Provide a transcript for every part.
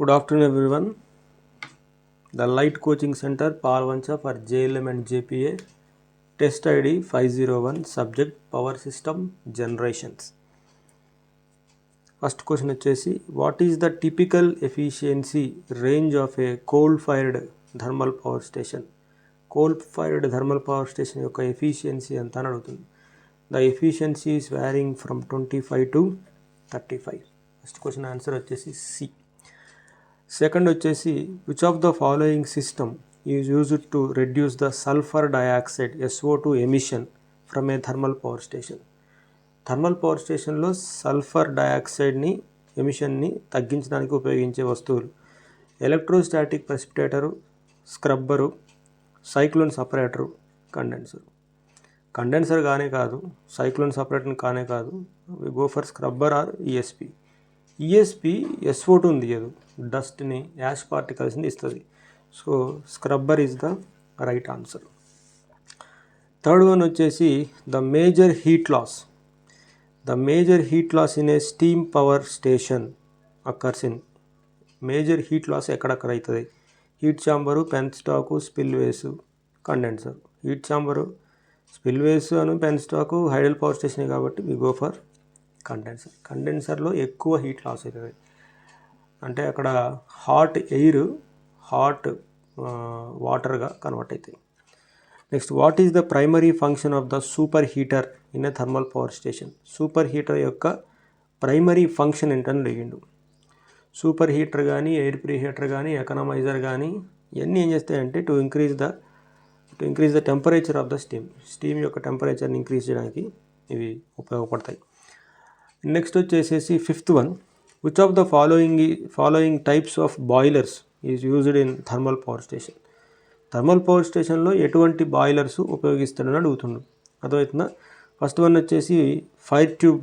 Good afternoon, everyone. The Light Coaching Center, Palvancha for JLM and JPA. Test ID 501. Subject Power System Generations. First question వచ్చేసి what is the typical efficiency range of a coal-fired thermal power station? Coal-fired thermal power station యొక్క efficiency ఎంత అని అడుగుతుంది. The efficiency is varying from 25 to 35. First question answer వచ్చేసి C. Second వచ్చేసి which of the following system is used to reduce the sulfur dioxide SO2 emission from a thermal power station? Thermal power స్టేషన్లో sulphur డయాక్సైడ్ని ఎమిషన్ని తగ్గించడానికి ఉపయోగించే వస్తువులు electrostatic precipitator, scrubber, cyclone separator, condenser కానే కాదు, సైక్లోన్ సపరేటర్ కానే కాదు, go for scrubber or ESP. ESP SO2 తీయదు, డస్ట్ని, యాష్ పార్టికల్స్ని ఇస్తుంది. So scrubber is the right answer. Third one వచ్చేసి the major heat loss. The major heat loss in a steam power station occurs in. Major heat loss ఎక్కడెక్కడ అవుతుంది? Heat chamber, penstock, spillways, condenser. Heat chamber, spillways అని penstock hydel power station కాబట్టి we go for condenser. కండెన్సర్లో ఎక్కువ heat loss అవుతుంది. అంటే అక్కడ hot air hot వాటర్గా కన్వర్ట్ అవుతాయి. Next what is the primary function of the super heater in a thermal power station? Super heater యొక్క primary function ఏంటని అడిగిండు. సూపర్ హీటర్ కానీ, ఎయిర్ ప్రీ హీటర్ కానీ, ఎకనమైజర్ కానీ ఇవన్నీ ఏం చేస్తాయంటే to increase the temperature of the steam యొక్క టెంపరేచర్ని ఇంక్రీజ్ చేయడానికి ఇవి ఉపయోగపడతాయి. నెక్స్ట్ వచ్చేసేసి fifth one which of the following types of boilers is used in thermal power station? Thermal power స్టేషన్లో ఎటువంటి బాయిలర్స్ ఉపయోగిస్తాడని అడుగుతుండు. అర్థమవుతుందా? ఫస్ట్ వన్ వచ్చేసి fire tube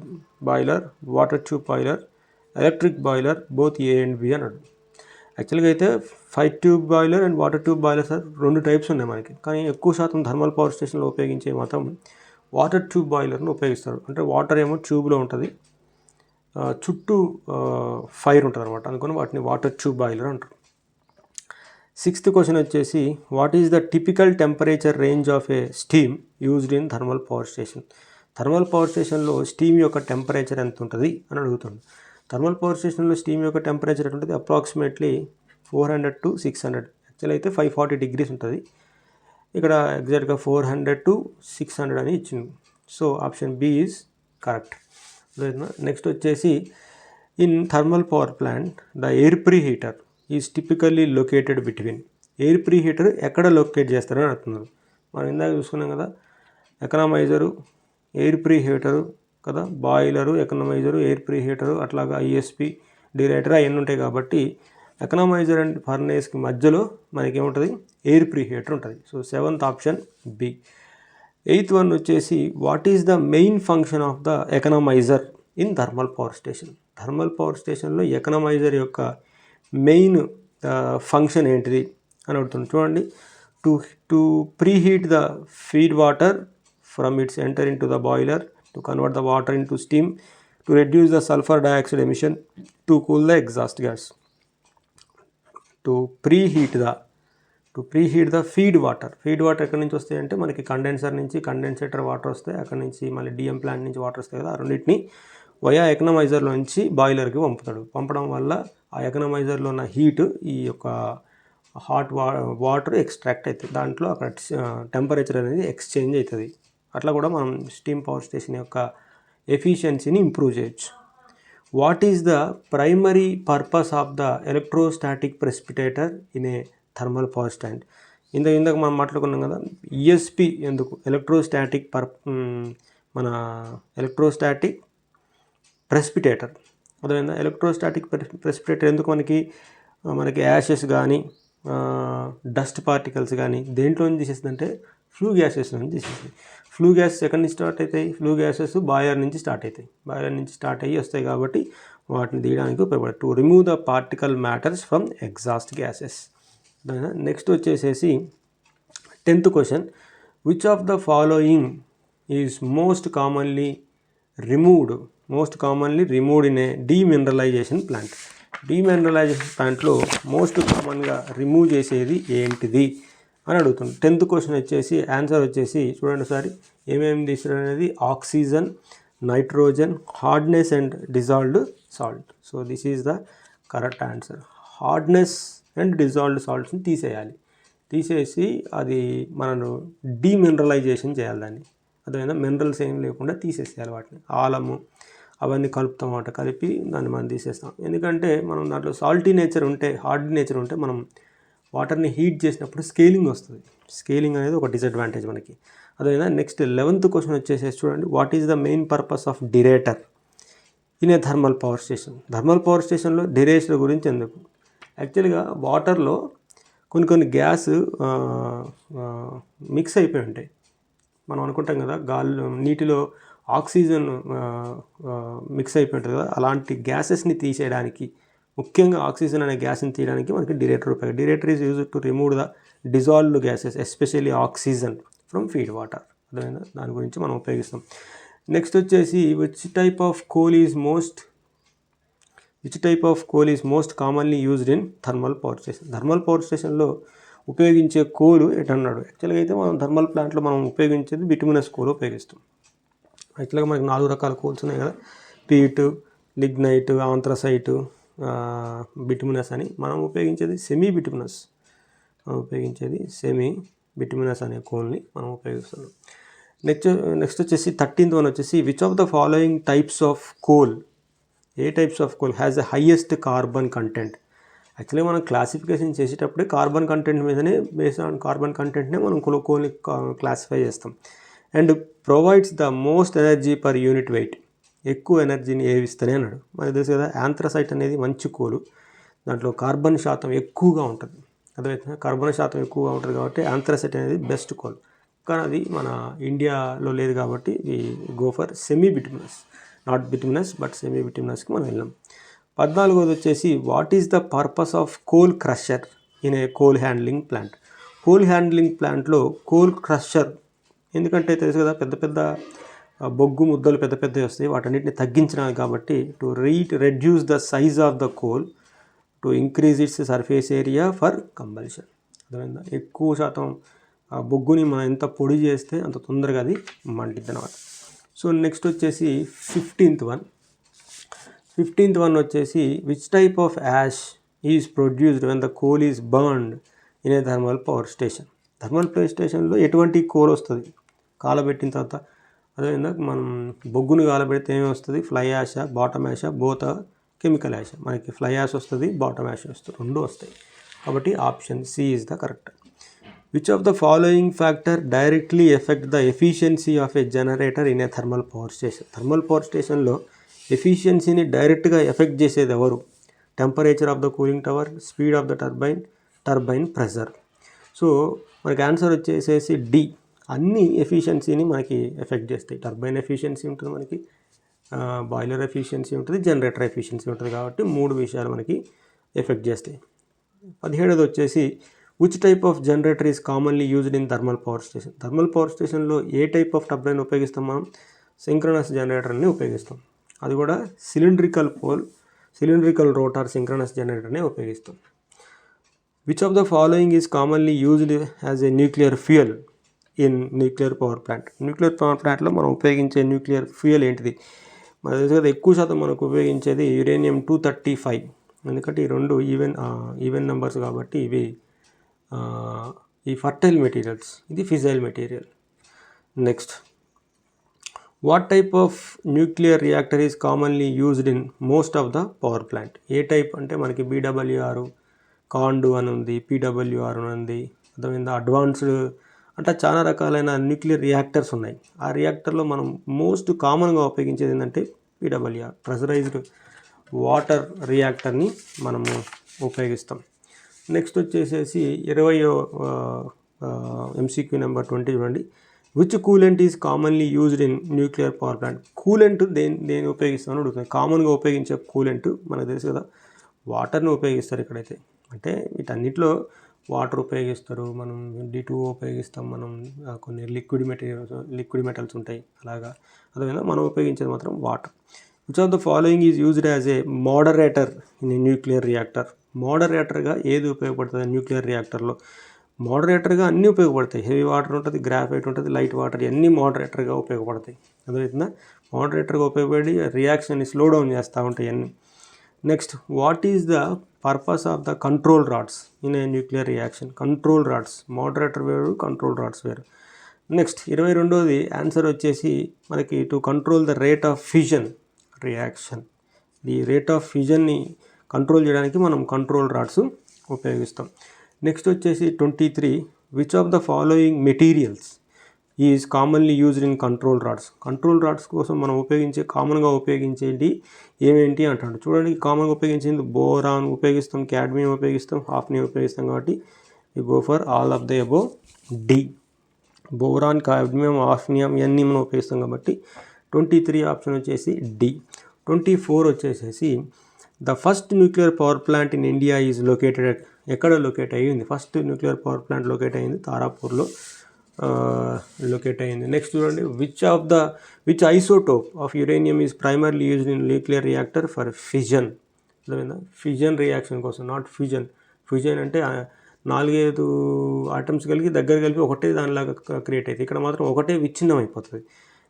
boiler, water tube boiler, electric boiler, both A and B అన్నాడు. యాక్చువల్గా అయితే fire tube boiler and water tube boilers రెండు types ఉన్నాయి మనకి. కానీ ఎక్కువ శాతం థర్మల్ పవర్ స్టేషన్లో ఉపయోగించే మాత్రం వాటర్ ట్యూబ్ బాయిలర్ను ఉపయోగిస్తారు. అంటే వాటర్ ఏమో ట్యూబ్లో ఉంటుంది, చుట్టూ ఫైర్ ఉంటుంది అనమాట, అందుకని వాటిని వాటర్ ట్యూబ్ బాయిలర్ అంటారు. సిక్స్త్ క్వశ్చన్ వచ్చేసి what is the typical temperature range of A steam used in thermal power station? Thermal power స్టేషన్లో స్టీమ్ యొక్క టెంపరేచర్ ఎంత ఉంటుంది అని అడుగుతుంది. థర్మల్ పవర్ స్టేషన్లో స్టీమ్ యొక్క టెంపరేచర్ ఎంత ఉంటుంది? Approximately 400 to 600. యాక్చువల్ అయితే 540 degrees ఉంటుంది. ఇక్కడ ఎగ్జాక్ట్గా 400 to 600 అని ఇచ్చింది. So option B is correct. Next వచ్చేసి in thermal power plant the air pre heater is typically located between. Air pre heater ఎక్కడ లొకేట్ చేస్తారని అడుగుతున్నారు. మనం ఇందాక చూసుకున్నాం కదా, ఎకనమైజరు, ఎయిర్ ప్రీ హీటరు కదా, boiler, economiser, air pre heater, అట్లాగా ఈఎస్పి, డిరైటర్ అవన్నీ ఉంటాయి. కాబట్టి ఎకనమైజర్ అండ్ ఫర్నేస్కి మధ్యలో మనకి ఏముంటుంది? ఎయిర్ ప్రీ హీటర్ ఉంటుంది. So seventh option B. Eighth one వచ్చేసి what is the main function of the economiser in thermal power station? Thermal power స్టేషన్లో ఎకనమైజర్ యొక్క మెయిన్ ఫంక్షన్ ఏంటిది అని అడుగుతుంది. చూడండి, to preheat the feed water from it's enter in to the boiler, to convert the water in to steam, to reduce the sulphur dioxide emission, to cool the exhaust gas. To preheat the feed water ఎక్కడి నుంచి వస్తాయి అంటే మనకి condenser నుంచి కండెన్సేటర్ water వస్తాయి, అక్కడ నుంచి మళ్ళీ డిఎం ప్లాంట్ నుంచి వాటర్ వస్తాయి కదా, ఆ రెండింటిని వయా ఎకనమైజర్లో నుంచి బాయిలర్కి పంపడం వల్ల ఆ ఎకనమైజర్లో ఉన్న హీట్ ఈ యొక్క హాట్ వాటర్ ఎక్స్ట్రాక్ట్ అవుతుంది. దాంట్లో అక్కడ టెంపరేచర్ అనేది ఎక్స్చేంజ్ అవుతుంది. అట్లా కూడా మనం స్టీమ్ పవర్ స్టేషన్ యొక్క ఎఫిషియన్సీని ఇంప్రూవ్ చేయొచ్చు. What is the primary purpose of the electrostatic precipitator in a thermal power stand? ఇందాక మనం మాట్లాడుకున్నాం కదా, ఈఎస్పి ఎందుకు? Electrostatic precipitator. అదేవిధంగా ఎలక్ట్రోస్టాటిక్ ప్రెసిపిటేటర్ ఎందుకు మనకి యాషెస్ కానీ డస్ట్ పార్టికల్స్ కానీ దేంట్లో నుంచి తీసేస్తుంది అంటే ఫ్లూ గ్యాసెస్ నుంచి తీసేస్తుంది. ఫ్లూ గ్యాసెస్ ఎక్కడి నుంచి స్టార్ట్ అవుతాయి? ఫ్లూ గ్యాసెస్ బాయిలర్ నుంచి స్టార్ట్ అవుతాయి. బాయిలర్ నుంచి స్టార్ట్ అయ్యి వస్తాయి కాబట్టి వాటిని తీయడానికి ఉపయోగపడతాయి. To remove the particle matters from exhaust gases. Next వచ్చేసేసి 10th question which of the following is most commonly removed in a demineralisation plant? Demineralisation ప్లాంట్లో మోస్ట్ కామన్గా రిమూవ్ చేసేది ఏంటిది అని అడుగుతుంది. 10th క్వశ్చన్ వచ్చేసి ఆన్సర్ వచ్చేసి చూడండి ఒకసారి ఏమేమి తీసుకోవడం అనేది oxygen, nitrogen, hardness and dissolved salt. So this is the correct answer. Hardness and dissolved సాల్ట్స్ని తీసేసి అది మనం డీమినరలైజేషన్ చేయాలి దాన్ని. అదేవిధంగా మినరల్స్ ఏం లేకుండా తీసేసేయాలి వాటిని. ఆలము అవన్నీ కలుపుతాం అన్నమాట, కలిపి దాన్ని మనం తీసేస్తాం. ఎందుకంటే మనం దాంట్లో సాల్టీ నేచర్ ఉంటే, హార్డ్ నేచర్ ఉంటే మనం వాటర్ని హీట్ చేసినప్పుడు స్కేలింగ్ వస్తుంది. స్కేలింగ్ అనేది ఒక డిసడ్వాంటేజ్ మనకి. అదేవిధంగా నెక్స్ట్ 11th క్వశ్చన్ వచ్చేసి చూడండి, what is the main purpose of deaerator in a thermal power station. Thermal power స్టేషన్లో డిరేటర్ గురించి ఎందుకు? యాక్చువల్గా వాటర్లో కొన్ని గ్యాస్ మిక్స్ అయిపోయి ఉంటాయి. మనం అనుకుంటాం కదా నీటిలో ఆక్సిజన్ మిక్స్ అయిపోయి ఉంటుంది కదా, అలాంటి గ్యాసెస్ని తీసేయడానికి, ముఖ్యంగా ఆక్సిజన్ అనే గ్యాస్ని తీయడానికి మనకి డిరేటర్ ఉపయోగం. Deaerator is used to remove the dissolved gases especially oxygen from feed water. అదేవిధంగా దాని గురించి మనం ఉపయోగిస్తాం. నెక్స్ట్ వచ్చేసి which type of coal is most commonly used in thermal power station. Thermal power స్టేషన్లో ఉపయోగించే కోలు ఎటన్నాడు. యాక్చువల్గా అయితే మనం థర్మల్ ప్లాంట్లో మనం ఉపయోగించేది బిటుమినస్ కోల్ ఉపయోగిస్తాం. యాక్చువల్గా మనకి 4 రకాల కోల్స్ ఉన్నాయి కదా, పీట్, లిగ్నైట్, ఆంథ్రసైట్, బిటుమినస్ అని. మనం ఉపయోగించేది సెమీ బిటుమినస్ అనే కోల్ని మనం ఉపయోగిస్తున్నాం. నెక్స్ట్ వచ్చేసి 13th వన్ వచ్చేసి which of the following types of coal, A types of coal has the highest carbon content. Actually మనం క్లాసిఫికేషన్ చేసేటప్పుడే కార్బన్ కంటెంట్ మీదనే, బేస్డ్ ఆన్ కార్బన్ కంటెంట్నే మనం కోల్ని క్లాసిఫై చేస్తాం. And provides the most energy per unit weight, ఎక్కువ ఎనర్జీని ఏవిస్తూనే అన్నాడు. మనకు తెలుసు కదా యాంథ్రసైట్ అనేది మంచి కోలు, దాంట్లో కార్బన్ శాతం ఎక్కువగా ఉంటుంది. అదేవిధంగా కార్బన్ శాతం ఎక్కువగా ఉంటుంది కాబట్టి యాంథ్రసైట్ అనేది బెస్ట్ కోల్. కానీ అది మన ఇండియాలో లేదు కాబట్టి ఈ go for semi bituminous, not bituminous but semi బిటుమినస్కి మనం వెళ్ళాం. 14th వచ్చేసి what is the purpose of coal crusher in a coal handling plant. Coal handling ప్లాంట్లో కోల్ క్రషర్ ఎందుకంటే తెలుసు కదా, పెద్ద బొగ్గు ముద్దలు పెద్దవి వస్తాయి, వాటన్నిటిని తగ్గించడానికి కాబట్టి to reduce the size of the coal to increase its surface area for combustion. అర్థమైందా? ఎక్కువ శాతం బొగ్గుని మనం ఎంత పొడి చేస్తే అంత తొందరగా అది మంటిద్ది అన్నమాట. సో నెక్స్ట్ వచ్చేసి 15th వన్ వచ్చేసి which type of ash is produced when the coal is burned in a thermal power station. Thermal power స్టేషన్లో ఎటువంటి కోల్ వస్తుంది కాలబెట్టిన తర్వాత? అదేవిధంగా మనం బొగ్గును కాలబెడితే ఏమి వస్తుంది? Fly ash, bottom ash, both chemical ash. మనకి ఫ్లై యాష్ వస్తుంది, బాటమ్ యాష్ వస్తుంది, 2 వస్తాయి. కాబట్టి option C is the correct. Which of the following factor directly effect the efficiency of a generator in a thermal power station. Thermal power స్టేషన్లో ఎఫిషియన్సీని డైరెక్ట్గా effect చేసేది ఎవరు? Temperature of the cooling tower, speed of the turbine pressure. So మనకి answer వచ్చేసేసి డి. అన్ని ఎఫిషియన్సీని మనకి ఎఫెక్ట్ చేస్తాయి. టర్బైన్ ఎఫిషియన్సీ ఉంటుంది మనకి, బాయిలర్ ఎఫిషియన్సీ ఉంటుంది, జనరేటర్ ఎఫిషియన్సీ ఉంటుంది. కాబట్టి 3 విషయాలు మనకి ఎఫెక్ట్ చేస్తాయి. 17th వచ్చేసి which type of generator is commonly used in thermal power station. Thermal power స్టేషన్లో ఏ టైప్ ఆఫ్ టర్బైన్ ఉపయోగిస్తాం? మనం సింక్రనస్ జనరేటర్ని ఉపయోగిస్తాం. అది కూడా సిలిండ్రికల్ రోటర్ సింక్రనస్ జనరేటర్ని ఉపయోగిస్తాం. Which of the following is commonly used as A nuclear fuel in nuclear power plant. Nuclear power ప్లాంట్లో మనం ఉపయోగించే న్యూక్లియర్ ఫ్యూయల్ ఏంటిది? మన తెలుసు కదా, ఎక్కువ శాతం మనకు ఉపయోగించేది uranium-235. ఎందుకంటే ఈ 2 ఈవెన్ నెంబర్స్ కాబట్టి ఇవి ఈ ఫర్టైల్ మెటీరియల్స్, ఇది fissile material. Next what type of nuclear reactor is commonly used in most of the power plant. A type అంటే మనకి BWR, కాండు అని ఉంది, PWR అని ఉంది. అదేవిధంగా అడ్వాన్స్డ్ అంటే చాలా రకాలైన న్యూక్లియర్ రియాక్టర్స్ ఉన్నాయి. ఆ రియాక్టర్లో మనం మోస్ట్ కామన్గా ఉపయోగించేది ఏంటంటే PWR, ప్రెషరైజ్డ్ వాటర్ రియాక్టర్ని మనము ఉపయోగిస్తాం. నెక్స్ట్ వచ్చేసేసి 20వ MCQ నెంబర్ 20 చూడండి. Which coolant is commonly used in nuclear power plant. Coolant దేని ఉపయోగిస్తామని అడుగుతుంది. కామన్గా ఉపయోగించే కూలెంట్ మనకు తెలుసు కదా, వాటర్ని ఉపయోగిస్తారు ఇక్కడైతే. అంటే వీటన్నిటిలో వాటర్ ఉపయోగిస్తారు, మనం D2O ఉపయోగిస్తాం, మనం కొన్ని లిక్విడ్ మెటల్స్ ఉంటాయి అలాగా. అదేవిధంగా మనం ఉపయోగించేది మాత్రం water. Which of the following is used as a moderator in a nuclear reactor. మోడరేటర్గా ఏది ఉపయోగపడుతుంది న్యూక్లియర్ రియాక్టర్లో? మోడరేటర్గా అన్నీ ఉపయోగపడతాయి. హెవీ వాటర్ ఉంటుంది, గ్రాఫైట్ ఉంటుంది, లైట్ వాటర్, అన్నీ మోడరేటర్గా ఉపయోగపడతాయి. అర్థమవుతుందా? మోడరేటర్గా ఉపయోగపడి రియాక్షన్ని స్లో డౌన్ చేస్తూ ఉంటాయి అన్నీ. Next, what is the purpose of the control rods in a nuclear reaction? Control rods, moderator వేరు, కంట్రోల్ రాడ్స్ వేరు. నెక్స్ట్ 22వ ఆన్సర్ వచ్చేసి మనకి to control the rate of fusion reaction. ఈ రేట్ ఆఫ్ ఫ్యూజన్ని కంట్రోల్ చేయడానికి మనం కంట్రోల్ రాడ్స్ ఉపయోగిస్తాం. Next వచ్చేసి 23, which of the following materials is commonly used in control rods? Control rods కోసం మనం కామన్గా ఉపయోగించేది ఏమేంటి అంటాడు. చూడండి, కామన్గా ఉపయోగించేది బోరాన్ ఉపయోగిస్తాం, క్యాడ్మియం ఉపయోగిస్తాం, హాఫ్నియం ఉపయోగిస్తాం. కాబట్టి you go for all of the above D. Boron, cadmium, hafnium ఇవన్నీ మనం ఉపయోగిస్తాం కాబట్టి 23 ఆప్షన్ వచ్చేసి డి. 24 వచ్చేసేసి the first nuclear power plant in India is located. ఎక్కడ లొకేట్ అయ్యింది? First nuclear power plant locate అయ్యింది తారాపూర్లో లొకేట్ అయ్యింది. నెక్స్ట్ చూడండి, which isotope of uranium is primarily used in nuclear reactor for fission. అర్థమైందా? Fission reaction కోసం, not fusion. Fusion అంటే 4-5 items కలిపి ఒకటే దానిలాగా క్రియేట్ అవుతుంది. ఇక్కడ మాత్రం ఒకటే విచ్ఛిన్నం అయిపోతుంది.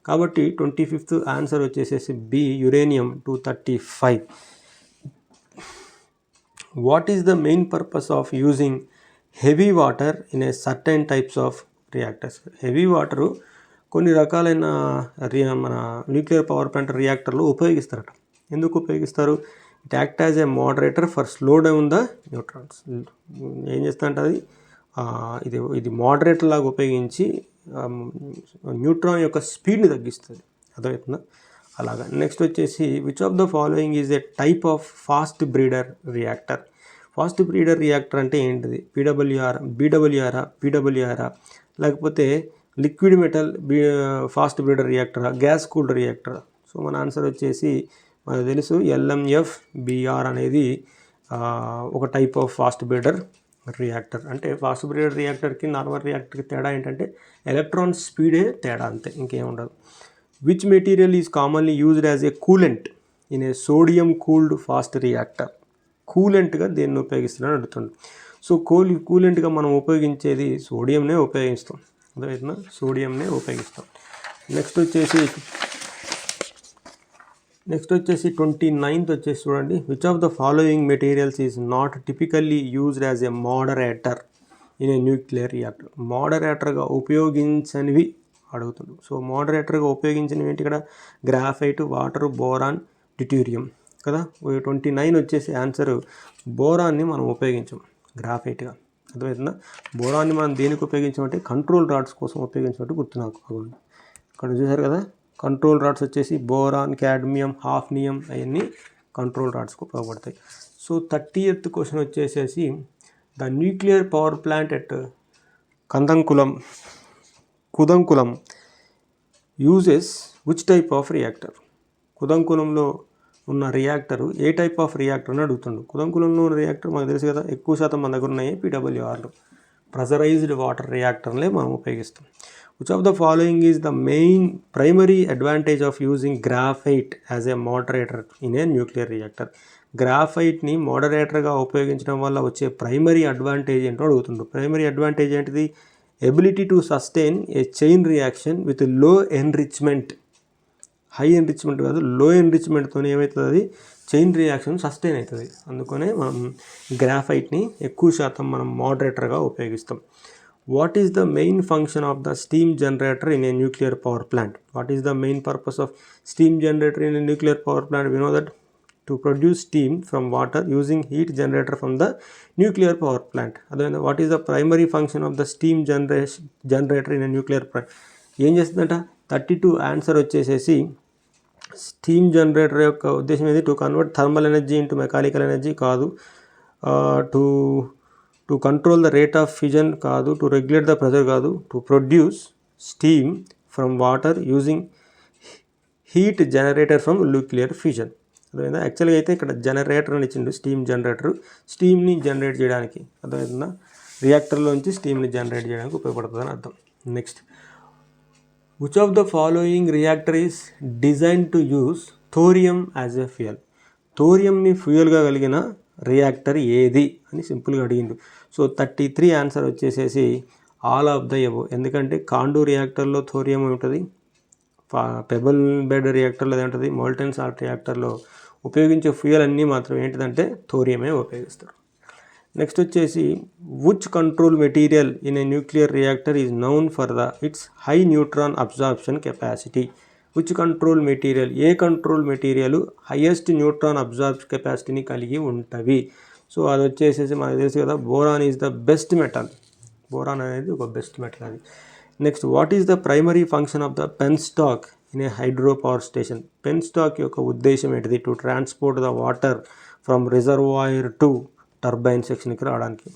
కాబట్టి 25th ఆన్సర్ వచ్చేసేసి B, uranium 235. What is the main purpose of using heavy water in a certain types of reactors? Heavy water కొన్ని రకాలైన మన న్యూక్లియర్ పవర్ ప్లాంట్ రియాక్టర్లో ఉపయోగిస్తారట. ఎందుకు ఉపయోగిస్తారు? It act as a moderator for slow down the neutrons. ఏం చేస్తుందంటే అది ఇది మోడరేటర్ లాగా ఉపయోగించి న్యూట్రాన్ యొక్క స్పీడ్ని తగ్గిస్తుంది. అర్థమవుతుందా? అలాగా. నెక్స్ట్ వచ్చేసి which of the following is a type of fast breeder reactor? Fast breeder reactor అంటే ఏంటిది? పీడబ్ల్యూఆరా, లేకపోతే లిక్విడ్ మెటల్ ఫాస్ట్ బ్రీడర్ రియాక్టరా, గ్యాస్ కూల్డ్ రియాక్టరా? సో మన ఆన్సర్ వచ్చేసి మనకు తెలుసు LMFBR అనేది ఒక type of fast breeder reactor. అంటే ఫాస్ట్ బ్రీడర్ రియాక్టర్కి నార్మల్ రియాక్టర్కి తేడా ఏంటంటే ఎలక్ట్రాన్ స్పీడే తేడా, అంతే, ఇంకేం ఉండదు. Which material is commonly used as a coolant in a sodium cooled fast reactor? కూలెంట్గా దేన్ని ఉపయోగిస్తున్నారని అడుగుతుంది. సో కూలెంట్గా మనం ఉపయోగించేది సోడియంనే ఉపయోగిస్తాం. అర్థమవుతుందా? సోడియంనే ఉపయోగిస్తాం. నెక్స్ట్ వచ్చేసి 29th వచ్చేసి చూడండి, which of the following materials is not typically used as a moderator in a nuclear reactor? మోడరేటర్గా ఉపయోగించనివి అడుగుతుంది. సో మోడరేటర్గా ఉపయోగించినవి ఏంటి? ఇక్కడ గ్రాఫైట్, వాటర్, బోరాన్, డ్యూటీరియం కదా. 29 వచ్చేసి ఆన్సర్ బోరాన్ని మనం ఉపయోగించాం గ్రాఫైట్గా. అర్థమవుతుందా? బోరాన్ని మనం దేనికి ఉపయోగించామంటే కంట్రోల్ రాడ్స్ కోసం ఉపయోగించినట్టు గుర్తు నాకు. ఇక్కడ చూసారు కదా, కంట్రోల్ రాడ్స్ వచ్చేసి బోరాన్, క్యాడ్మియం, హాఫ్నియం అవన్నీ కంట్రోల్ రాడ్స్కి ఉపయోగపడతాయి. సో 30th క్వశ్చన్ వచ్చేసేసి the nuclear power plant at Kudankulam uses which type of reactor? కుదంకులంలో ఉన్న రియాక్టరు ఏ టైప్ ఆఫ్ రియాక్టర్ అని అడుగుతుండు. కుదంకులంలో ఉన్న రియాక్టర్ మనకు తెలుసు కదా, ఎక్కువ శాతం మన దగ్గర ఉన్నాయి PWRలు, ప్రెజరైజ్డ్ వాటర్ రియాక్టర్లే మనం ఉపయోగిస్తాం. Which of the following is the main primary advantage of using graphite as a moderator in a nuclear reactor? గ్రాఫైట్ని మోడరేటర్గా ఉపయోగించడం వల్ల వచ్చే ప్రైమరీ అడ్వాంటేజ్ ఏంటో అడుగుతుండు. ప్రైమరీ అడ్వాంటేజ్ ఏంటిది? Ability to sustain a chain reaction with low enrichment. High enrichment కాదు, low ఎన్రిచ్మెంట్తో ఏమవుతుంది? అది చైన్ రియాక్షన్ సస్టైన్ అవుతుంది. అందుకనే మనం గ్రాఫైట్ని ఎక్కువ శాతం మనం మోడరేటర్గా ఉపయోగిస్తాం. What is the main function of the steam generator in a nuclear power plant? What is the main purpose of steam generator in a nuclear power plant? We know that to produce steam from water using heat generator from the nuclear power plant. అదే what is the primary function of the steam generator in a nuclear plant? ఏం చేస్తుందంట? 32 answer వచ్చేసేసి steam generator యొక్క ఉద్దేశం ఏది? To convert thermal energy into mechanical energy కాదు, to control the rate of fusion కాదు, to regulate the pressure కాదు, to produce steam from water using heat generator from nuclear fusion. అర్థమైందా? యాక్చువల్గా అయితే ఇక్కడ జనరేటర్ అని ఇచ్చిండు, స్టీమ్ జనరేటర్, స్టీమ్ని జనరేట్ చేయడానికి. అర్థమవుతుందా? రియాక్టర్లోంచి స్టీమ్ని జనరేట్ చేయడానికి ఉపయోగపడుతుంది అని అర్థం. Next, which of the following reactor is designed to use thorium as a fuel. థోరియంని ఫ్యూయల్గా కలిగిన రియాక్టర్ ఏది అని సింపుల్గా అడిగిండు. సో 33 ఆన్సర్ వచ్చేసేసి ఆల్ ఆఫ్ ద ఎబో. ఎందుకంటే కాండూ రియాక్టర్లో థోరియం ఉంటుంది, పెబుల్ బెడ్ రియాక్టర్లో ఏదంటుంది, మోల్టెన్ సాల్ట్ రియాక్టర్లో ఉపయోగించే ఫ్యూయల్ అన్నీ మాత్రం ఏంటిదంటే థోరియమే ఉపయోగిస్తారు. నెక్స్ట్ వచ్చేసి which control material in a nuclear reactor is known for its high neutron absorption capacity. Which control material, ఏ control material highest neutron absorb కెపాసిటీని కలిగి ఉంటవి. సో అది వచ్చేసేసి మనకు తెలుసు కదా, boron is the best metal. Boron అనేది ఒక బెస్ట్ మెటల్ అది. Next, what is the primary function of the penstock in a hydro power station. Penstock యొక్క ఉద్దేశం ఏంటిది? To transport the water from reservoir to turbine సెక్షన్కి రావడానికి.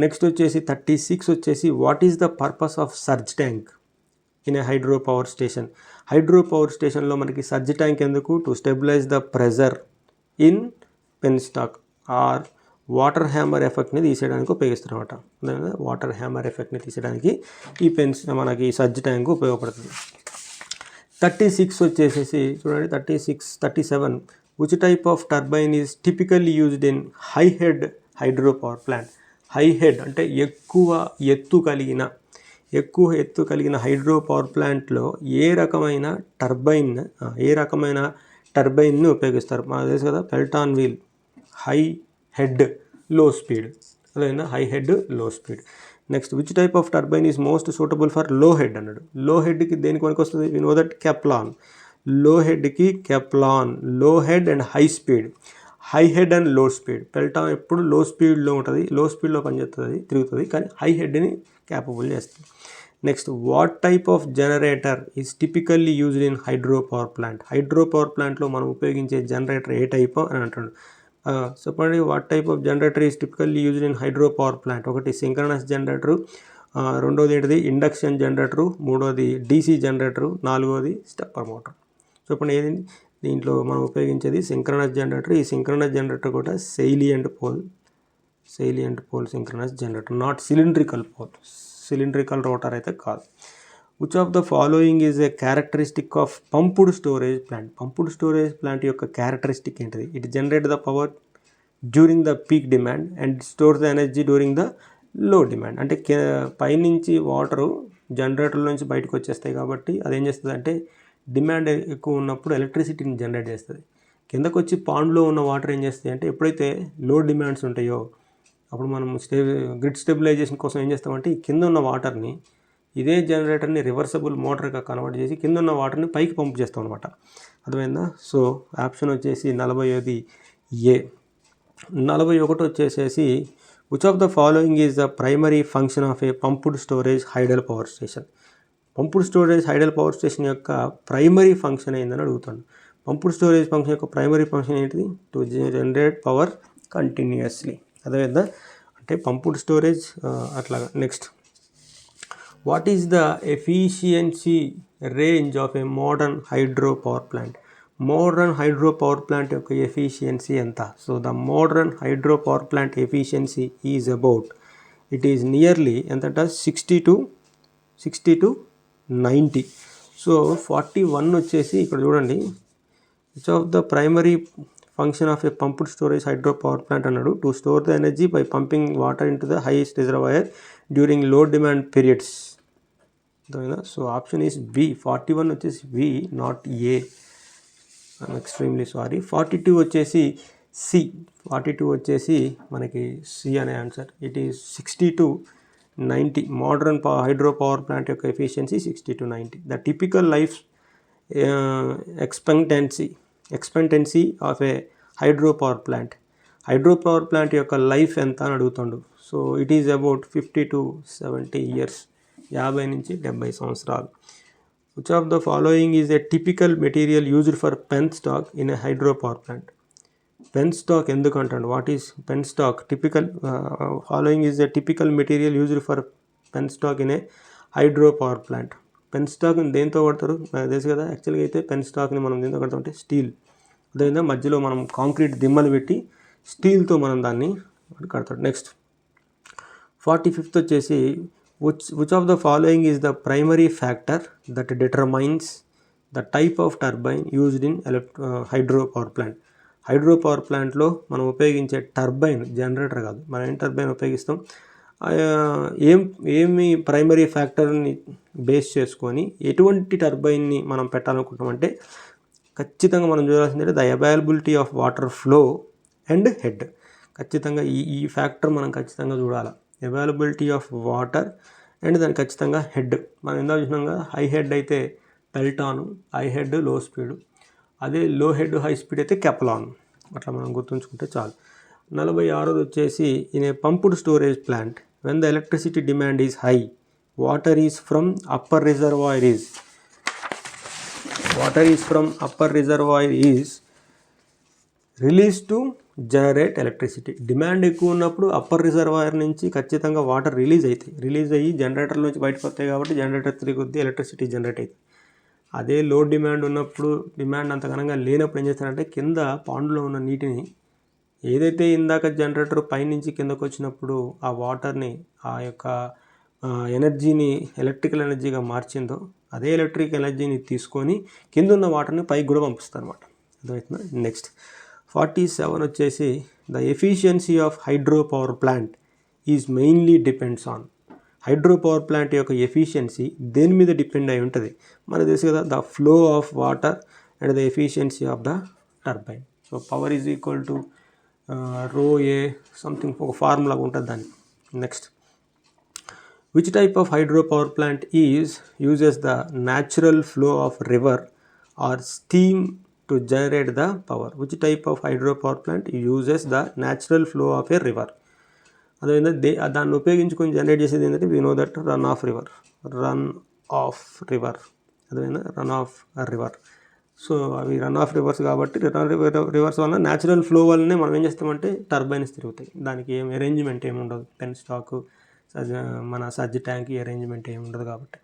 Next వచ్చేసి 36 వచ్చేసి what is the purpose of surge tank in a hydro power station. Hydro power స్టేషన్లో మనకి surge tank ఎందుకు? To stabilise the pressure in penstock or water hammer ఎఫెక్ట్ని తీసేయడానికి ఉపయోగిస్తారు అనమాట. వాటర్ హ్యామర్ ఎఫెక్ట్ని తీసేయడానికి ఈ మనకి సర్జ్ ట్యాంక్ ఉపయోగపడుతుంది. 36 వచ్చేసేసి చూడండి, 37 which type of turbine is typically used in high head hydro power plant. High head అంటే ఎక్కువ ఎత్తు కలిగిన హైడ్రో పవర్ ప్లాంట్లో ఏ రకమైన టర్బైన్ని ఉపయోగిస్తారు? మనకు తెలుసు కదా, Pelton wheel, high head low speed, అదేనా high head low speed. Next, which type of turbine is most suitable for low head అన్నాడు. లో హెడ్కి దేనికి మనకు వస్తుంది? We know that Kaplan. Low హెడ్కి Kaplan, low head and high speed, high head and low speed. Pelton ఎప్పుడు low స్పీడ్లో ఉంటుంది, low స్పీడ్లో పనిచేస్తుంది, తిరుగుతుంది, కానీ హై హెడ్ని క్యాపబుల్ చేస్తుంది. Next, what type of generator is typically used in hydro power plant. Hydro power ప్లాంట్లో మనం ఉపయోగించే జనరేటర్ ఏ టైప్ అని అంటాడు. చెప్పండి, what type of generator is typically used in hydro power plant. ఒకటి సింక్రనస్ జనరేటరు, రెండోది ఏంటిది ఇండక్షన్ జనరేటరు, మూడోది డీసీ జనరేటరు, నాలుగోది స్టెప్పర్ మోటార్. చెప్పండి ఏది దీంట్లో మనం ఉపయోగించేది? Synchronous generator. ఈ సింక్రనస్ జనరేటర్ కూడా salient pole synchronous generator, not cylindrical pole. Cylindrical rotor అయితే కాదు. Which of the following is a characteristic of pumped storage plant. Pumped storage plant యొక్క క్యారెక్టరిస్టిక్ ఏంటిది? It generate the power during the peak demand and store the energy during the low demand. అంటే పైనుంచి water జనరేటర్ల నుంచి బయటకు వచ్చేస్తాయి కాబట్టి అదేం చేస్తుంది అంటే డిమాండ్ ఎక్కువ ఉన్నప్పుడు ఎలక్ట్రిసిటీని జనరేట్ చేస్తుంది. కిందకు వచ్చి పాండ్లో ఉన్న వాటర్ ఏం చేస్తాయి అంటే ఎప్పుడైతే లో డిమాండ్స్ ఉంటాయో అప్పుడు మనం గ్రిడ్ స్టెబిలైజేషన్ కోసం ఏం చేస్తామంటే ఈ కింద ఉన్న వాటర్ని, ఇదే జనరేటర్ని రివర్సబుల్ మోటార్గా కన్వర్ట్ చేసి కింద ఉన్న వాటర్ని పైకి పంప్ చేస్తాం అనమాట. అర్థమైందా? సో ఆప్షన్ వచ్చేసి 40 ఏ. 41 వచ్చేసేసి which of the following is the primary function of a pumped storage hydel power station. Pumped storage hydel power station యొక్క ప్రైమరీ ఫంక్షన్ ఏందని అడుగుతాను. పంప్డ్ స్టోరేజ్ ఫంక్షన్ యొక్క ప్రైమరీ ఫంక్షన్ ఏంటిది? To generate power continuously. అదేవిధంగా అంటే pumped storage అట్లాగా. Next, what is the efficiency range of A modern hydro power plant. Modern hydro power plant యొక్క efficiency ఎంత? So the modern hydro power plant efficiency is about, it is nearly ఎంతట 60 to 90. So 41 వచ్చేసి ఇక్కడ చూడండి, which of the primary function of a pumped storage hydro power plant అన్నాడు. To store the energy by pumping water into the highest reservoir during low demand periods. So option is B. 41 వచ్చేసి B, not A. I'm extremely sorry. 42 వచ్చేసి C. 42 వచ్చేసి మనకి C అనే answer. It is 60 to 90. Modern hydro power plant యొక్క efficiency 60 to 90. The typical life expectancy of a hydro power plant. Hydro power plant యొక్క life ఎంత అని అడుగుతాడు. So it is about 50 to 70 years. 50 నుంచి 70 సంవత్సరాలు. Which of the following is a typical material used for penstock in a hydro power plant. Penstock ఎందుకు అంటాడు? What is penstock? Typical following is a typical material used for penstock in a hydro power plant. పెన్స్టాక్ని దేంతో కొడతారు? తెలుసు కదా. యాక్చువల్గా అయితే పెన్స్టాక్ని మనం దేంతో కొడతాం అంటే స్టీల్. అదేవిధంగా మధ్యలో మనం కాంక్రీట్ దిమ్మలు పెట్టి స్టీల్తో మనం దాన్ని కడతాడు. నెక్స్ట్ 45th వచ్చేసి which of the following is the primary factor that determines the type of turbine used in hydro power plant. Hydro power ప్లాంట్లో మనం ఉపయోగించే టర్బైన్, జనరేటర్ కాదు, మనం ఏం టర్బైన్ ఉపయోగిస్తాం, ఏమి ప్రైమరీ ఫ్యాక్టర్ని బేస్ చేసుకొని ఎటువంటి టర్బైన్ని మనం పెట్టాలనుకుంటామంటే ఖచ్చితంగా మనం చూడాల్సింది the availability of water flow and head. ఖచ్చితంగా ఈ ఫ్యాక్టర్ మనం ఖచ్చితంగా చూడాలి. అవైలబిలిటీ ఆఫ్ వాటర్ అండ్ దానికి ఖచ్చితంగా హెడ్. మనం ఇందాక చూసినాం కదా, హై హెడ్ అయితే పెల్టాను, హై హెడ్ లో స్పీడ్, అదే లో హెడ్ హై స్పీడ్ అయితే కెప్లాన్. అట్లా మనం గుర్తుంచుకుంటే చాలు. 46ది వచ్చేసి in a pumped storage plant when the electricity demand is high, water is from upper reservoir is released to generate electricity. Demand ఎక్కువ ఉన్నప్పుడు అప్పర్ రిజర్వాయర్ నుంచి ఖచ్చితంగా వాటర్ రిలీజ్ అయ్యి జనరేటర్ నుంచి బయటకు వస్తాయి కాబట్టి జనరేటర్ తిరిగి ఎలక్ట్రిసిటీ జనరేట్ అవుతుంది. అదే లో డిమాండ్ ఉన్నప్పుడు, డిమాండ్ అంత ఘనంగా లేనప్పుడు ఏం చేస్తారంటే కింద పాండ్లో ఉన్న నీటిని ఏదైతే ఇందాక జనరేటర్ పైనుంచి కిందకు వచ్చినప్పుడు ఆ వాటర్ని, ఆ యొక్క ఎనర్జీని ఎలక్ట్రికల్ ఎనర్జీగా మార్చిందో అదే ఎలక్ట్రిక్ ఎనర్జీని తీసుకొని కింద ఉన్న వాటర్ని పైకి కూడా పంపిస్తారు అనమాట. అర్థమవుతుందా? నెక్స్ట్ 47 వచ్చేసి the efficiency of hydro power plant is mainly depends on. Hydro power plant యొక్క ఎఫిషియన్సీ దేని మీద డిపెండ్ అయి ఉంటుంది? మనకు తెలుసు కదా, the flow of water and the efficiency of the turbine. So power is equal to రో ఏ సంథింగ్, ఒక ఫార్ములా ఉంటుంది దానికి. Next, which type of hydro power plant uses the natural flow of river or steam to generate the power? Which type of hydro power plant uses the natural flow of a river? అదేవిధంగా దాన్ని ఉపయోగించుకొని generate చేసేది ఏంటంటే we know that run of river. అదేవిధంగా run of river. So అవి run of rivers కాబట్టి rivers వల్ల natural flow వల్లనే మనం ఏం చేస్తామంటే టర్బైన్స్ తిరుగుతాయి. దానికి ఏం అరేంజ్మెంట్ ఏమి ఉండదు, పెన్ స్టాక్, మన సజ్జ ట్యాంక్ అరేంజ్మెంట్ ఏమి ఉండదు కాబట్టి.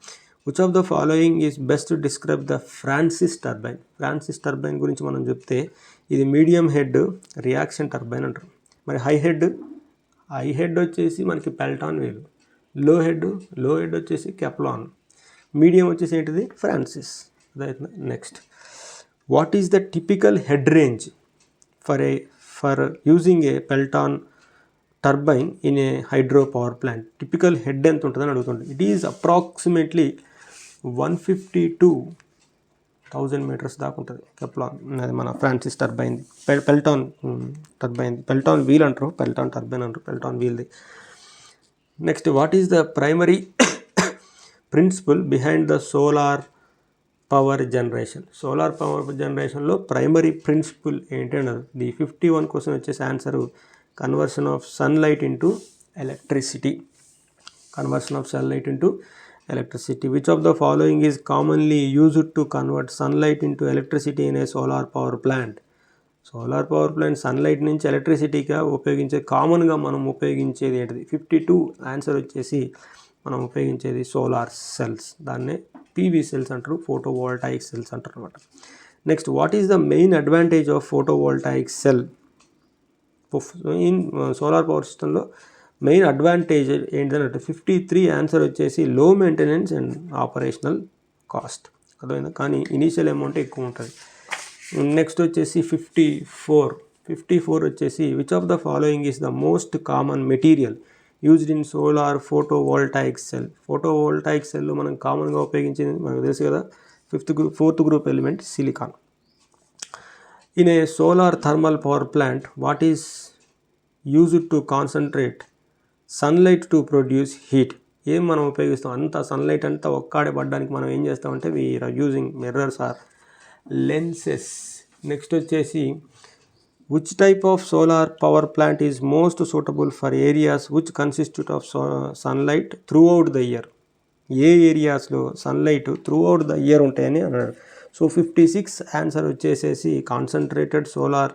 Which of the following is best to describe the Francis turbine? Francis turbine గురించి మనం చెప్తే ఇది మీడియం హెడ్ రియాక్షన్ టర్బైన్ అంటారు. మరి హై హెడ్ వచ్చేసి మనకి పెల్టాన్ వేలు, లో హెడ్ వచ్చేసి కెప్లాన్, మీడియం వచ్చేసి ఏంటిది ఫ్రాన్సిస్. అదైతే next, what is the typical head range for using a Pelton turbine in a hydro power plant? Typical head ఎంత ఉంటుందని అడుగుతుంది. ఇట్ ఈజ్ అప్రాక్సిమేట్లీ 152,000 మీటర్స్ దాకా ఉంటుంది కెప్లాన్. అది మన Francis turbine, Pelton turbine, Pelton wheel అంటారు, Pelton turbine అంటారు, Pelton వీల్ది. Next, what is the primary principle behind the solar power generation? Solar power జనరేషన్లో ప్రైమరీ ప్రిన్సిపల్ ఏంటి అన్నారు. ది 51 క్వశ్చన్ వచ్చేసి answer conversion of sunlight into electricity. Which of the following is commonly used to convert sunlight into electricity in a solar power plant? Solar power plant sunlight నుంచి ఎలక్ట్రిసిటీగా కామన్గా మనం ఉపయోగించేది ఏంటిది? 52 answer వచ్చేసి మనం ఉపయోగించేది సోలార్ సెల్స్. దాన్నే పీవీ సెల్స్ అంటారు, ఫోటోవోల్టాయిక్ సెల్స్ అంటారు అనమాట. Next, what is the main advantage of photovoltaic cell? In solar power సిస్టంలో మెయిన్ అడ్వాంటేజ్ ఏంటంటే 53 ఆన్సర్ వచ్చేసి లో మెయింటెనెన్స్ అండ్ ఆపరేషనల్ కాస్ట్. అర్థమైందా? కానీ ఇనీషియల్ అమౌంట్ ఎక్కువ ఉంటుంది. నెక్స్ట్ వచ్చేసి 54 వచ్చేసి which of the following is the most common material used in solar photovoltaic cell? Photovoltaic cell మనం కామన్గా ఉపయోగించేది మనకు తెలుసు కదా, 4th group element silicon. In a solar thermal power plant what is used to concentrate sunlight to produce heat? ఏం మనం ఉపయోగిస్తాం? అంత సన్లైట్ అంతా ఒక్కడే పడడానికి మనం ఏం చేస్తామంటే we are using mirrors or lenses. Next వచ్చేసి which type of solar power plant is most suitable for areas which consist of sunlight throughout the year? ఏ ఏరియాస్లో సన్లైట్ త్రూఅవుట్ ద ఇయర్ ఉంటాయని అన్నాడు. సో 56 ఆన్సర్ వచ్చేసేసి కాన్సన్ట్రేటెడ్ సోలార్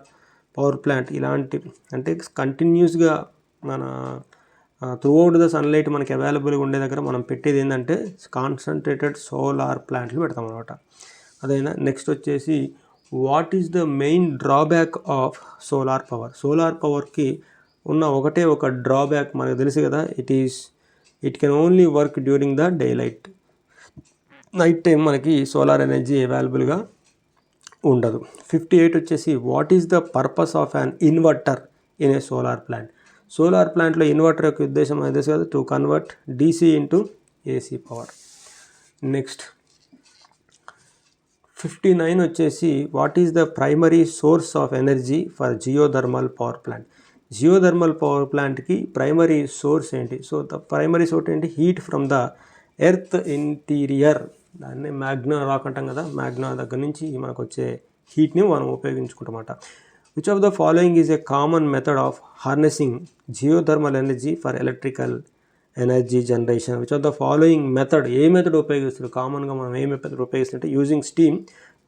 పవర్ ప్లాంట్. ఇలాంటి అంటే కంటిన్యూస్గా మన throughout the sunlight మనకి అవైలబుల్గా ఉండే దగ్గర మనం పెట్టేది ఏంటంటే కాన్సన్ట్రేటెడ్ సోలార్ ప్లాంట్లు పెడతాం అనమాట. అదైనా నెక్స్ట్ వచ్చేసి what is the main drawback of solar power? Solar పవర్కి ఉన్న ఒకటే ఒక డ్రాబ్యాక్ మనకు తెలుసు కదా, it can only work during the daylight. Night time మనకి సోలార్ ఎనర్జీ అవైలబుల్గా ఉండదు. 58 వచ్చేసి what is the purpose of an inverter in a solar plant. Solar ప్లాంట్లో ఇన్వర్టర్ యొక్క ఉద్దేశం అదే కదా, to convert DC into AC power. Next 59 వచ్చేసి what is the primary source of energy for geothermal power plant. Geothermal power ప్లాంట్కి primary source ఏంటి? So the primary source ఏంటి? Heat from the earth interior. దాన్ని magma rock అంటాం కదా, magma దగ్గర నుంచి మనకు వచ్చే హీట్ని మనం ఉపయోగించుకుంటామన్నమాట. Which of the following is a common method of harnessing geothermal energy for electrical energy generation. Which of the following method, ఏ మెథడ్ ఉపయోగిస్తారు? కామన్గా మనం ఏ మెథడ్ ఉపయోగిస్తుంటే using steam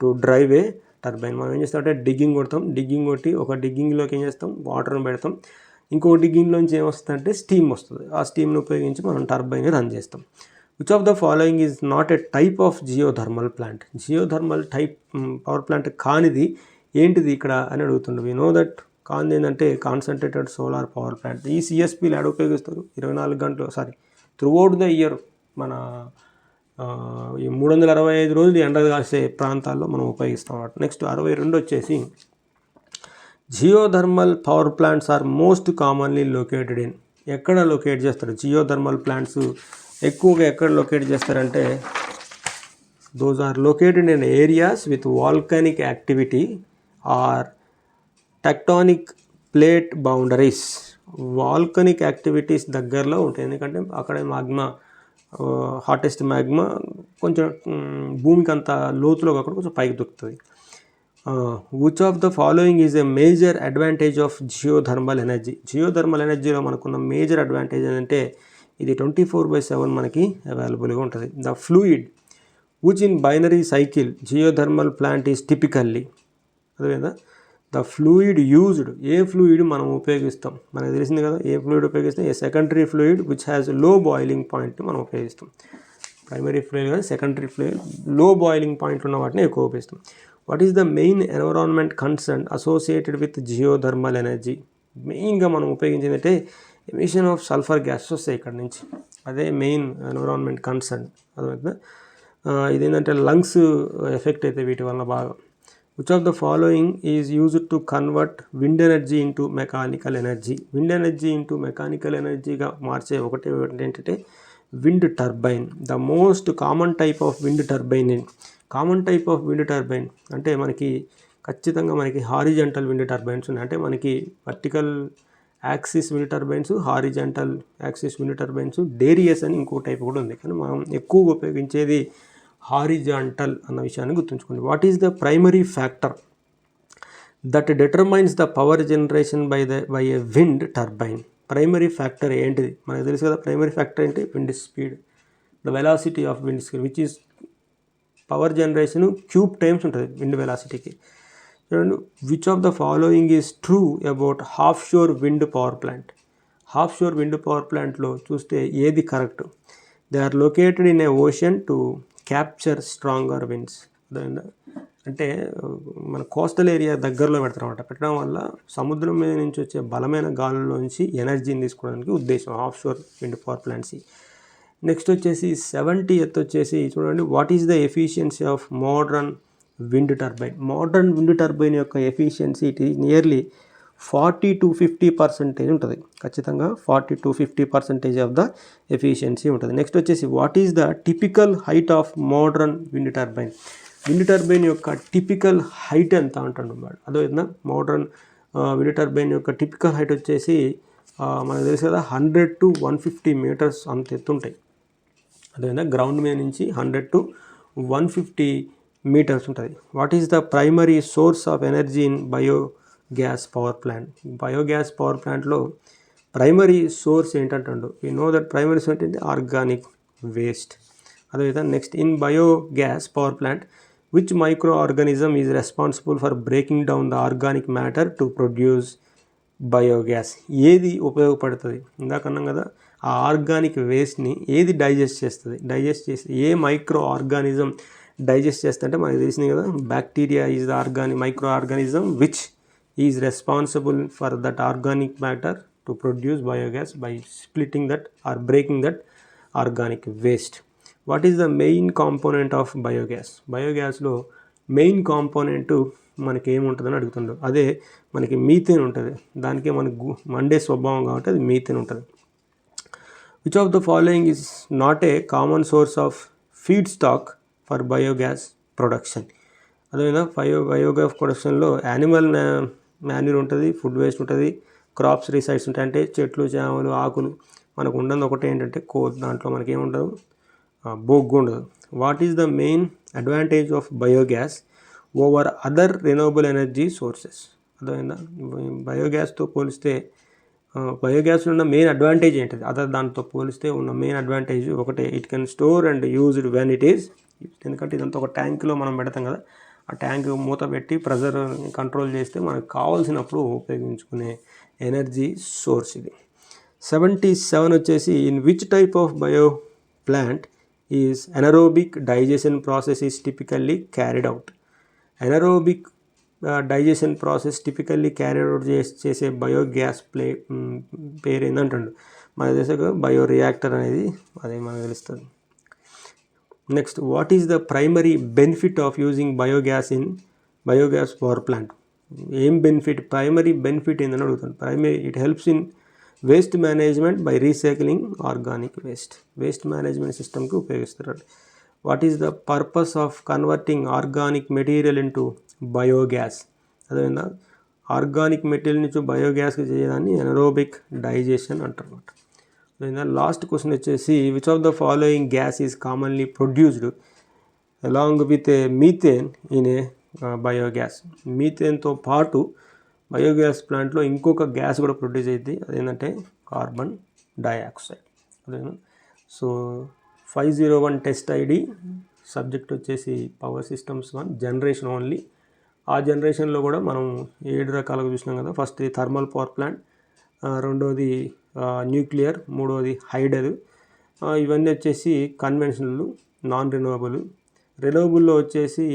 to drive a turbine. మనం ఏం చేస్తామంటే డిగ్గింగ్ కొడతాం, డిగ్గింగ్ కొట్టి ఒక డిగ్గింగ్లోకి ఏం చేస్తాం, వాటర్ని పెడతాం, ఇంకొక డిగ్గింగ్లోంచి ఏమొస్తుందంటే స్టీమ్ వస్తుంది. ఆ స్టీమ్ని ఉపయోగించి మనం టర్బైన్ని రన్ చేస్తాం. Which of the following is not a type of geothermal plant. Geothermal type power plant కానిది ఏంటిది ఇక్కడ అని అడుగుతుండే. వి నో దట్ కానిది ఏంటంటే కాన్సన్ట్రేటెడ్ సోలార్ పవర్ ప్లాంట్. ఈ సిఎస్పీలు ఎక్కడ ఉపయోగిస్తారు? 24 గంటలు త్రూఅవుట్ ద ఇయర్ మన ఈ 365 రోజులు ఎండ కాసే ప్రాంతాల్లో మనం ఉపయోగిస్తాం. నెక్స్ట్ 62 వచ్చేసి geothermal power plants are most commonly located in. ఎక్కడ లొకేట్ చేస్తారు జియోథర్మల్ ప్లాంట్స్? ఎక్కువగా ఎక్కడ లొకేట్ చేస్తారంటే those are located in areas with volcanic activity or tectonic plate boundaries. Volcanic activities దగ్గరలో ఉంటాయి, ఎందుకంటే అక్కడ మ్యాగ్మా, హాటెస్ట్ మ్యాగ్మా కొంచెం భూమికి అంత లోతులో కాకుండా కొంచెం పైకి దొరుకుతుంది. Which of the following is a major advantage of geothermal energy. Geothermal ఎనర్జీలో మనకున్న మేజర్ అడ్వాంటేజ్ ఏంటంటే ఇది 24/7 మనకి అవైలబుల్గా ఉంటుంది. The fluid which in binary cycle geothermal plant is typically. అదేవిధంగా ద ఫ్లూయిడ్ యూజ్డ్, ఏ ఫ్లూయిడ్ మనం ఉపయోగిస్తాం మనకు తెలిసింది కదా, ఏ ఫ్లూయిడ్ ఉపయోగిస్తాం? A secondary fluid which has low boiling point మనం ఉపయోగిస్తాం. ప్రైమరీ ఫ్లూయిడ్ కానీ secondary fluid low boiling point ఉన్న వాటిని ఎక్కువ ఉపయోగిస్తాం. What is the main environment concern associated with geothermal energy. మెయిన్గా మనం ఉపయోగించింది అంటే ఎమిషన్ ఆఫ్ సల్ఫర్ గ్యాసెస్ వస్తాయి ఇక్కడ నుంచి, అదే మెయిన్ ఎన్విరాన్మెంట్ కన్సర్న్. అదవుతుందా? ఇదేంటంటే లంగ్స్ ఎఫెక్ట్ అయితే వీటి వల్ల బాగా. Which of the following is used to convert wind energy into mechanical energy. Wind energy into mechanical ఎనర్జీగా మార్చే ఒకటి ఏంటంటే wind turbine. The most common type of wind turbine. Common type of wind turbine అంటే మనకి ఖచ్చితంగా మనకి horizontal wind turbines ఉన్నాయి. అంటే మనకి vertical axis wind turbines, horizontal axis wind turbines, Darius అని ఇంకో టైప్ కూడా ఉంది, కానీ మనం ఎక్కువగా ఉపయోగించేది హారిజాంటల్ అన్న విషయాన్ని గుర్తుంచుకోండి. What is the primary factor that determines the power generation by a wind turbine. Primary factor ఏంటిది మనకు తెలుసు కదా. ప్రైమరీ ఫ్యాక్టర్ ఏంటి? Wind speed, the velocity of wind speed which is power generation cube times ఉంటుంది wind వెలాసిటీకి. చూడండి, which of the following is true about offshore wind power plant. Offshore wind power ప్లాంట్లో చూస్తే ఏది correct? They are located in a ocean to capture stronger winds. అంటే మన coastal area దగ్గరలో పెడతారన్నమాట. పెట్టడం వల్ల సముద్రం మీద నుంచి వచ్చే బలమైన గాలుల్లోంచి ఎనర్జీని తీసుకోవడానికి ఉద్దేశం offshore wind power plants. Next వచ్చేసి 70th వచ్చేసి చూడండి, what is the efficiency of modern wind turbine. Modern wind turbine యొక్క efficiency it is nearly 40 to 50% ఉంటుంది. ఖచ్చితంగా 40 to 50% ఆఫ్ ద ఎఫిషియన్సీ ఉంటుంది. నెక్స్ట్ వచ్చేసి what is the typical height of modern wind turbine. Wind turbine యొక్క typical height ఎంత అంటున్నాడు. అదేవిధంగా modern wind turbine యొక్క టిపికల్ హైట్ వచ్చేసి మనకు తెలుసు కదా 100 to 150 meters అంత ఎత్తుంటాయి. అదేవిధంగా గ్రౌండ్ మీద నుంచి 100 to 150 meters ఉంటుంది. What is the primary source of energy in biogas power plant. Biogas power ప్లాంట్లో ప్రైమరీ సోర్స్ ఏంటంటాడు. We know that primary source ఏంటి? Organic waste. అదేవిధంగా next, in biogas power plant which microorganism is responsible for breaking down the organic matter to produce biogas. ఏది ఉపయోగపడుతుంది? ఇందాకన్నాం కదా, ఆ organic వేస్ట్ని ఏది digest చేస్తుంది? డైజెస్ట్ చేసి ఏ మైక్రో ఆర్గానిజం డైజెస్ట్ చేస్తుంటే మనకు తెలిసింది కదా, bacteria is the microorganism which is responsible for that organic matter to produce biogas by splitting that or breaking that organic waste. What is the main component of biogas? బయోగ్యాస్లో main component మనకి ఏముంటుందని అడుగుతుండో, అదే మనకి methane ఉంటుంది. దానికే మనకు Monday స్వభావం కాబట్టి అది మీథేన్ ఉంటుంది. Which of the following is not a common source of feed stock for biogas production? అదేవిధంగా బయోగ్యాస్ ప్రొడక్షన్లో యానిమల్ మాన్యూర్ ఉంటుంది, ఫుడ్ వేస్ట్ ఉంటుంది, క్రాప్స్ రీసైడ్స్ ఉంటాయి. అంటే చెట్లు, చేమలు, ఆకులు. మనకు ఉండదు ఒకటే ఏంటంటే కోల్. దాంట్లో మనకి ఏముండదు, బొగ్గు ఉండదు. What is the main advantage of biogas over other renewable energy sources? అదేవిధంగా బయోగ్యాస్తో పోలిస్తే బయోగ్యాస్లో ఉన్న మెయిన్ అడ్వాంటేజ్ ఏంటిది? అదర్ దాంతో పోలిస్తే ఉన్న మెయిన్ అడ్వాంటేజ్ ఒకటే, it can store and used when it is. ఎందుకంటే ఇదంతా ఒక ట్యాంక్లో మనం పెడతాం కదా, ఆ ట్యాంక్ మూత పెట్టి ప్రెజర్ కంట్రోల్ చేస్తే మనకు కావాల్సినప్పుడు ఉపయోగించుకునే ఎనర్జీ సోర్స్ ఇది. 77 వచ్చేసి, in which type of bio plant is anaerobic digestion process is typically carried out? Anaerobic digestion process typically carried out చేసే బయోగ్యాస్ పేరు ఏంటంటాడు? మన దేశంలో బయో రియాక్టర్ అనేది అదే మనకు తెలుస్తుంది. Next, what is the primary benefit of using biogas in biogas power plant? ఏం benefit, primary benefit ఏందని అడుగుతాను. Primary, it helps in waste management by recycling organic waste management సిస్టమ్కి ఉపయోగిస్తారు. What is the purpose of converting organic material into biogas? అదేవిధంగా organic material నుంచి బయోగ్యాస్కి చేయడాన్ని anaerobic digestion అంటారు అన్నమాట. అదేవిధంగా లాస్ట్ క్వశ్చన్ వచ్చేసి, which of the following gas is commonly produced along with a methane in a biogas? మీథేన్తో పాటు biogas ప్లాంట్లో ఇంకొక గ్యాస్ కూడా ప్రొడ్యూస్ అవుతుంది, అదేంటంటే కార్బన్ డైఆక్సైడ్. అదేనా? సో 501 టెస్ట్ ఐడి, సబ్జెక్ట్ వచ్చేసి పవర్ సిస్టమ్స్ 1 జనరేషన్ ఓన్లీ. ఆ జనరేషన్లో కూడా మనం 7 రకాలుగా చూసినాం కదా. ఫస్ట్ థర్మల్ పవర్ ప్లాంట్, రెండోది న్యూక్లియర్, మూడోది హైడల్. ఇవన్నీ వచ్చేసి కన్వెన్షనల్, నాన్ రెన్యూవబుల్. రెన్యూవబుల్లో వచ్చేసి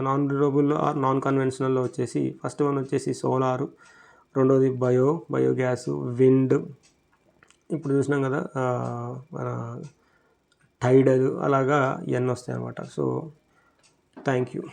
నాన్ రెన్యూవబుల్ ఆర్ నాన్ కన్వెన్షనల్లో వచ్చేసి ఫస్ట్ వన్ వచ్చేసి సోలారు, రెండోది బయోగ్యాస్, విండ్. ఇప్పుడు చూసినాం కదా మన టైడల్, అలాగా ఇవన్నీ వస్తాయి అన్నమాట. So thank you.